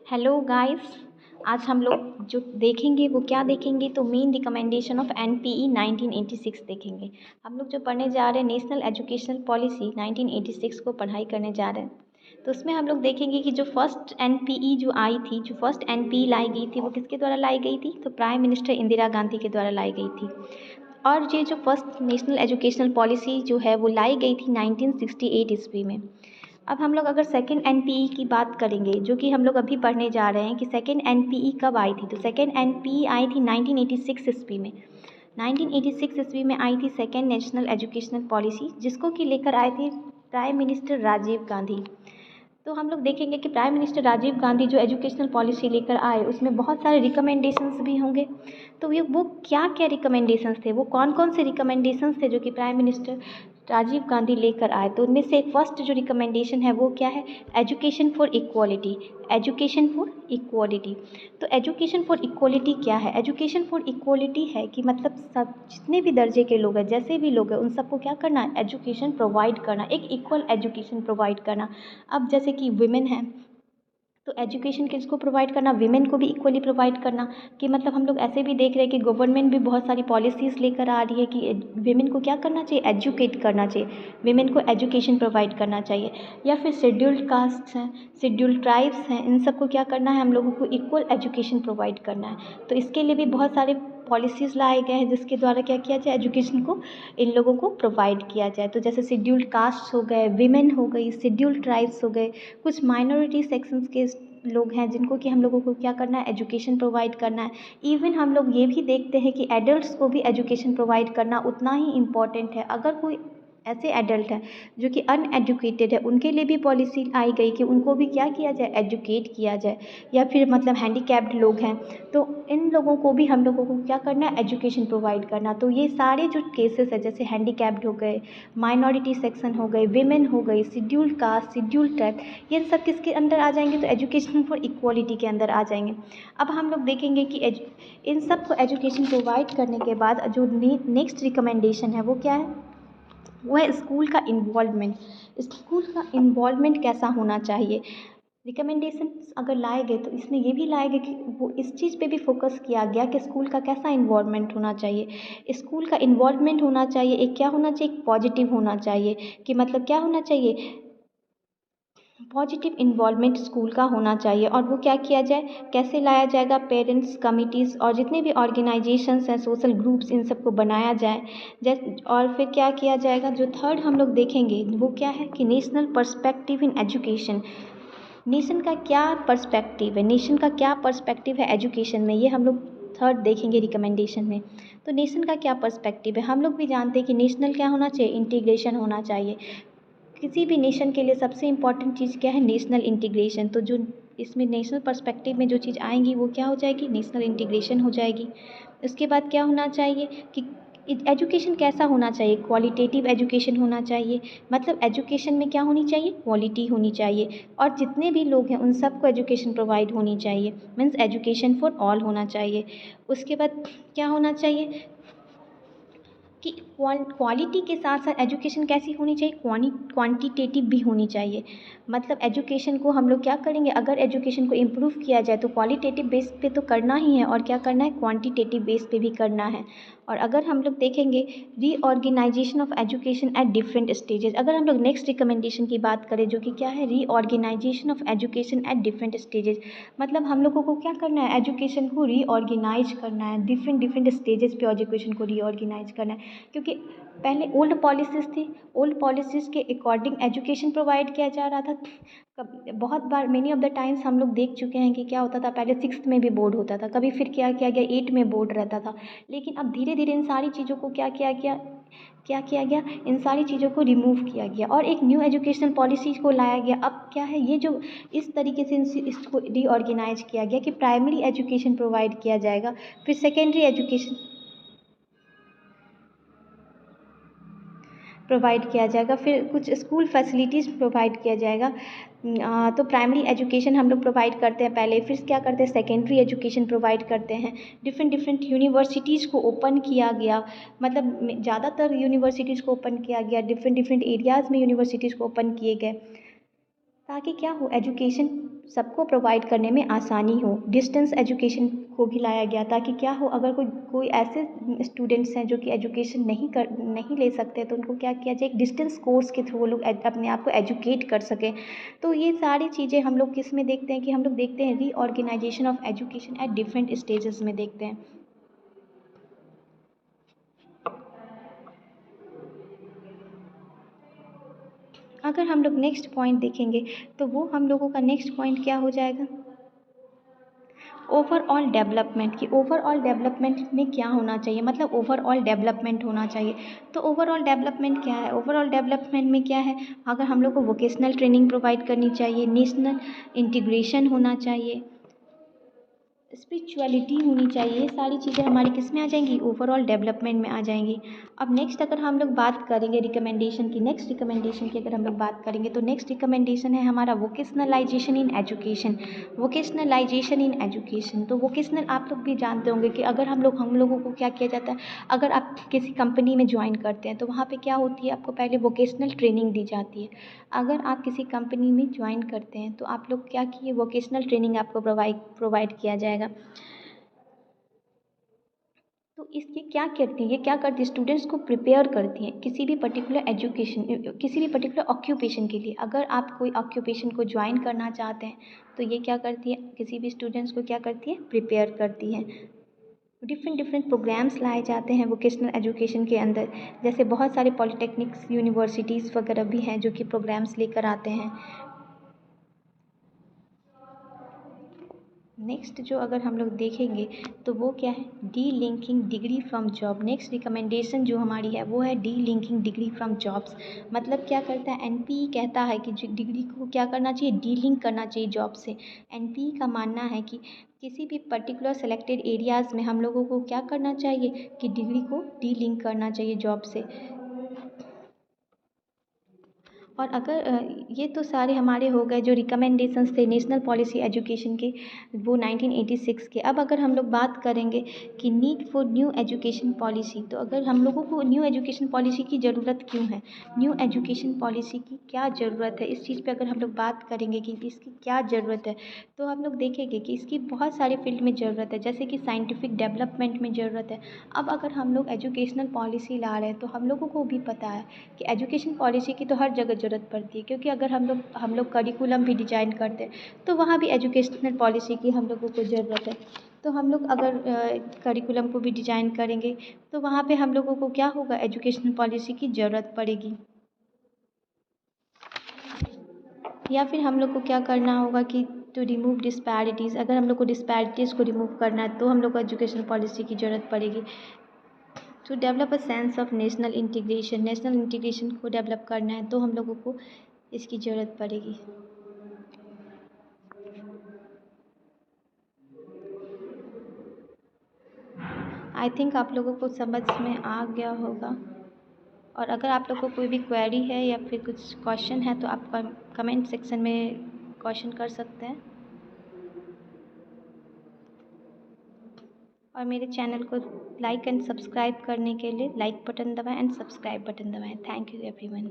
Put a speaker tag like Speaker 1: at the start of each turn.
Speaker 1: Hello guys. आज हम लोग जो देखेंगे वो क्या देखेंगे, तो मेन रिकमेंडेशन ऑफ एनपीई 1986 देखेंगे। हम लोग जो पढ़ने जा रहे हैं नेशनल एजुकेशनल पॉलिसी 1986 को पढ़ाई करने जा रहे हैं। तो उसमें हम लोग देखेंगे कि जो फर्स्ट एनपीई जो आई थी, जो फर्स्ट एनपीई लाई गई थी, वो किसके द्वारा लाई गई थी, तो प्राइम मिनिस्टर इंदिरा गांधी के द्वारा लाई गई थी। और ये जो फर्स्ट नेशनल एजुकेशनल पॉलिसी जो है वो लाई गई थी 1968 ईस्वी में। अब हम लोग अगर सेकेंड एनपीई की बात करेंगे, जो कि हम लोग अभी पढ़ने जा रहे हैं कि सेकेंड एनपीई कब आई थी, तो सेकेंड एनपीई आई थी 1986 ईस्वी में। 1986 ईस्वी में आई थी सेकेंड नेशनल एजुकेशनल पॉलिसी, जिसको कि लेकर आए थे प्राइम मिनिस्टर राजीव गांधी। तो हम लोग देखेंगे कि प्राइम मिनिस्टर राजीव गांधी जो एजुकेशनल पॉलिसी लेकर आए, उसमें बहुत सारे रिकमेंडेशंस भी होंगे। तो ये वो क्या क्या रिकमेंडेशंस थे, वो कौन कौन से रिकमेंडेशंस थे जो कि प्राइम मिनिस्टर राजीव गांधी लेकर आए। तो उनमें से फर्स्ट जो रिकमेंडेशन है वो क्या है, education for equality. Education for equality. तो एजुकेशन फॉर इक्वालिटी क्या है, एजुकेशन फॉर इक्वालिटी है कि मतलब सब जितने भी दर्जे के लोग हैं, जैसे भी लोग हैं, उन सबको क्या करना है, एजुकेशन प्रोवाइड करना, एक इक्वल एजुकेशन प्रोवाइड करना। अब जैसे कि विमेन है, तो एजुकेशन किसको प्रोवाइड करना, विमेन को भी इक्वली प्रोवाइड करना। कि मतलब हम लोग ऐसे भी देख रहे हैं कि गवर्नमेंट भी बहुत सारी पॉलिसीज़ लेकर आ रही है कि विमेन को क्या करना चाहिए, एजुकेट करना चाहिए, विमेन को एजुकेशन प्रोवाइड करना चाहिए। या फिर शेड्यूल्ड कास्ट हैं, शेड्यूल्ड ट्राइब्स हैं, इन सबको क्या करना है, हम लोगों को इक्वल एजुकेशन प्रोवाइड करना है। तो इसके लिए भी बहुत सारे पॉलिसीज़ लाए गए हैं, जिसके द्वारा क्या किया जाए, एजुकेशन को इन लोगों को प्रोवाइड किया जाए। तो जैसे शेड्यूल्ड कास्ट हो गए, विमेन हो गई, शेड्यूल्ड ट्राइब्स हो गए, कुछ माइनॉरिटी सेक्शंस के लोग हैं जिनको कि हम लोगों को क्या करना है, एजुकेशन प्रोवाइड करना है। इवन हम लोग ये भी देखते हैं कि एडल्ट्स को भी एजुकेशन प्रोवाइड करना उतना ही इम्पॉर्टेंट है। अगर कोई ऐसे एडल्ट हैं जो कि अनएजुकेटेड है, उनके लिए भी पॉलिसी आई गई कि उनको भी क्या किया जाए, एजुकेट किया जाए। या फिर मतलब हैंडीकैप्ड लोग हैं, तो इन लोगों को भी हम लोगों को क्या करना है, एजुकेशन प्रोवाइड करना। तो ये सारे जो केसेस है, जैसे हैंडीकैप्ड हो गए, माइनॉरिटी सेक्शन हो गए, विमेन हो गई, शेड्यूल्ड कास्ट, शेड्यूल्ड ट्राइब, ये सब किसके अंदर आ जाएंगे, तो एजुकेशन फॉर इक्वालिटी के अंदर आ जाएंगे। अब हम लोग देखेंगे कि इन सब को एजुकेशन प्रोवाइड करने के बाद जो नेक्स्ट रिकमेंडेशन है वो क्या है, वो है स्कूल का इन्वॉल्वमेंट। स्कूल का इन्वॉल्वमेंट कैसा होना चाहिए। रिकमेंडेशन अगर लाए गए तो इसमें ये भी लाए गए कि वो इस चीज़ पे भी फोकस किया गया कि स्कूल का कैसा इन्वॉल्वमेंट होना चाहिए। स्कूल का इन्वॉल्वमेंट होना चाहिए, एक क्या होना चाहिए, एक पॉजिटिव होना चाहिए। कि मतलब क्या होना चाहिए, पॉजिटिव इन्वॉल्वमेंट स्कूल का होना चाहिए। और वो क्या किया जाए, कैसे लाया जाएगा, पेरेंट्स कमिटीज़ और जितने भी ऑर्गेनाइजेशंस हैं, सोशल ग्रुप्स, इन सबको बनाया जाए। जैसे और फिर क्या किया जाएगा, जो थर्ड हम लोग देखेंगे वो क्या है कि national perspective in education. Nation का क्या पर्सपेक्टिव है, नेशन का क्या पर्सपेक्टिव है एजुकेशन में, ये हम लोग थर्ड देखेंगे रिकमेंडेशन में। तो नेशन का क्या पर्सपेक्टिव है, हम लोग भी जानते हैं कि नेशनल क्या होना चाहिए, इंटीग्रेशन होना चाहिए। किसी भी नेशन के लिए सबसे इम्पॉर्टेंट चीज़ क्या है, नेशनल इंटीग्रेशन। तो जो इसमें नेशनल पर्सपेक्टिव में जो चीज़ आएंगी वो क्या हो जाएगी, नेशनल इंटीग्रेशन हो जाएगी। उसके बाद क्या होना चाहिए कि एजुकेशन कैसा होना चाहिए, क्वालिटेटिव एजुकेशन होना चाहिए। मतलब एजुकेशन में क्या होनी चाहिए, क्वालिटी होनी चाहिए। और जितने भी लोग हैं उन सबको एजुकेशन प्रोवाइड होनी चाहिए, मीन्स एजुकेशन फॉर ऑल होना चाहिए। उसके बाद क्या होना चाहिए कि क्वालिटी के साथ साथ एजुकेशन कैसी होनी चाहिए, क्वांटिटेटिव भी होनी चाहिए। मतलब एजुकेशन को हम लोग क्या करेंगे, अगर एजुकेशन को इम्प्रूव किया जाए तो क्वालिटेटिव बेस पे तो करना ही है, और क्या करना है, क्वांटिटेटिव बेस पे भी करना है। और अगर हम लोग देखेंगे reorganisation of education at different stages, अगर हम लोग नेक्स्ट रिकमेंडेशन की बात करें जो कि क्या है, reorganisation of education at different stages. मतलब हम लोगों को क्या करना है, एजुकेशन को रीऑर्गेनाइज करना है, डिफरेंट डिफरेंट स्टेजेस पे एजुकेशन को रीऑर्गेनाइज करना है। क्योंकि पहले ओल्ड पॉलिसीज़ थी, ओल्ड पॉलिसीज़ के अकॉर्डिंग एजुकेशन प्रोवाइड किया जा रहा था। बहुत बार मेनी ऑफ द टाइम्स हम लोग देख चुके हैं कि क्या होता था, पहले सिक्स्थ में भी बोर्ड होता था, कभी फिर क्या किया गया, एट में बोर्ड रहता था। लेकिन अब धीरे धीरे इन सारी चीज़ों को क्या किया गया, इन सारी चीज़ों को रिमूव किया गया और एक न्यू एजुकेशनल पॉलिसी को लाया गया। अब क्या है, ये जो इस तरीके से इसको रीऑर्गेनाइज किया गया कि प्राइमरी एजुकेशन प्रोवाइड किया जाएगा, फिर सेकेंडरी एजुकेशन प्रोवाइड किया जाएगा, फिर कुछ स्कूल फैसिलिटीज़ प्रोवाइड किया जाएगा। तो प्राइमरी एजुकेशन हम लोग प्रोवाइड करते हैं पहले, फिर क्या करते हैं, सेकेंडरी एजुकेशन प्रोवाइड करते हैं। डिफरेंट डिफरेंट यूनिवर्सिटीज़ को ओपन किया गया, मतलब ज़्यादातर यूनिवर्सिटीज़ को ओपन किया गया, डिफरेंट डिफरेंट एरियाज़ में यूनिवर्सिटीज़ को ओपन किए गए, ताकि क्या हो, एजुकेशन सबको प्रोवाइड करने में आसानी हो। डिस्टेंस एजुकेशन को भी लाया गया ताकि क्या हो, अगर कोई ऐसे स्टूडेंट्स हैं जो कि एजुकेशन नहीं ले सकते, तो उनको क्या किया जाए, एक डिस्टेंस कोर्स के थ्रू वो लोग अपने आप को एजुकेट कर सकें। तो ये सारी चीज़ें हम लोग किस में देखते हैं कि हम लोग देखते हैं reorganisation of education at different stages में देखते हैं। अगर हम लोग नेक्स्ट पॉइंट देखेंगे तो वो हम लोगों का नेक्स्ट पॉइंट क्या हो जाएगा, ओवरऑल डेवलपमेंट की। ओवरऑल डेवलपमेंट में क्या होना चाहिए, मतलब ओवरऑल डेवलपमेंट होना चाहिए। तो ओवरऑल डेवलपमेंट क्या है, ओवरऑल डेवलपमेंट में क्या है, अगर हम लोग को वोकेशनल ट्रेनिंग प्रोवाइड करनी चाहिए, नेशनल इंटीग्रेशन होना चाहिए, स्पिरिचुअलिटी होनी चाहिए, ये सारी चीज़ें हमारी किस में आ जाएंगी, ओवरऑल डेवलपमेंट में आ जाएंगी। अब नेक्स्ट अगर हम लोग बात करेंगे रिकमेंडेशन की, नेक्स्ट रिकमेंडेशन की अगर हम लोग बात करेंगे तो नेक्स्ट रिकमेंडेशन है हमारा vocationalisation in education. Vocationalisation in education, तो वोकेशनल आप लोग भी जानते होंगे कि अगर हम लोगों को क्या किया जाता है, अगर आप किसी कंपनी में ज्वाइन करते हैं तो वहाँ पे क्या होती है, आपको पहले वोकेशनल ट्रेनिंग दी जाती है। अगर आप किसी कंपनी में ज्वाइन करते हैं तो आप लोग क्या किए, वोकेशनल ट्रेनिंग आपको प्रोवाइड किया जाएगा। तो इसकी क्या करती है, ये क्या करती है, स्टूडेंट्स को प्रिपेयर करती हैं किसी भी पर्टिकुलर ऑक्यूपेशन के लिए। अगर आप कोई ऑक्यूपेशन को ज्वाइन करना चाहते हैं तो ये क्या करती है, किसी भी स्टूडेंट्स को क्या करती है, प्रिपेयर करती हैं। डिफरेंट प्रोग्राम्स लाए जाते हैं वोकेशनल एजुकेशन के अंदर, जैसे बहुत सारे पॉलिटेक्निक्स यूनिवर्सिटीज़ वगैरह भी हैं जो कि प्रोग्राम्स लेकर आते हैं। नेक्स्ट जो अगर हम लोग देखेंगे तो वो क्या है, D linking degree from job. Next recommendation जो हमारी है वो है D linking degree from jobs. मतलब क्या करता है, एनपीई कहता है कि डिग्री को क्या करना चाहिए, डी लिंक करना चाहिए जॉब से। एनपीई का मानना है कि किसी भी पर्टिकुलर सेलेक्टेड एरियाज़ में हम लोगों को क्या करना चाहिए कि डिग्री को डी लिंक करना चाहिए जॉब से। और अगर ये तो सारे हमारे हो गए जो रिकमेंडेशंस थे नेशनल पॉलिसी एजुकेशन के, वो 1986 के। अब अगर हम लोग बात करेंगे कि need for new education policy, तो अगर हम लोगों को न्यू एजुकेशन पॉलिसी की ज़रूरत क्यों है, न्यू एजुकेशन पॉलिसी की क्या ज़रूरत है, इस चीज़ पे अगर हम लोग बात करेंगे कि इसकी क्या ज़रूरत है, तो हम लोग देखेंगे कि इसकी बहुत सारे फील्ड में ज़रूरत है, जैसे कि साइंटिफिक डेवलपमेंट में ज़रूरत है। अब अगर हम लोग एजुकेशनल पॉलिसी ला रहे हैं तो हम लोगों को भी पता है कि एजुकेशन पॉलिसी की तो हर जगह ज़रूरत पड़ती है, क्योंकि अगर हम लोग करिकुलम भी डिजाइन करते हैं तो वहाँ भी एजुकेशनल पॉलिसी की हम लोगों को ज़रूरत है। तो हम लोग अगर करिकुलम को भी डिजाइन करेंगे तो वहाँ पे हम लोगों को क्या होगा, एजुकेशनल पॉलिसी की ज़रूरत पड़ेगी। या फिर हम लोग को क्या करना होगा कि टू रिमूव डिस्पैरिटीज़, अगर हम लोग को डिस्पैरिटीज़ को रिमूव करना है तो हम लोग को एजुकेशन पॉलिसी की ज़रूरत पड़ेगी। To develop a sense of national integration को डेवलप करना है तो हम लोगों को इसकी ज़रूरत पड़ेगी। आई थिंक आप लोगों को समझ में आ गया होगा। और अगर आप लोग को कोई भी क्वेरी है या फिर कुछ क्वेश्चन है तो आप कमेंट सेक्शन में क्वेश्चन कर सकते हैं। और मेरे चैनल को लाइक एंड सब्सक्राइब करने के लिए लाइक बटन दबाएं एंड सब्सक्राइब बटन दबाएं। Thank you everyone.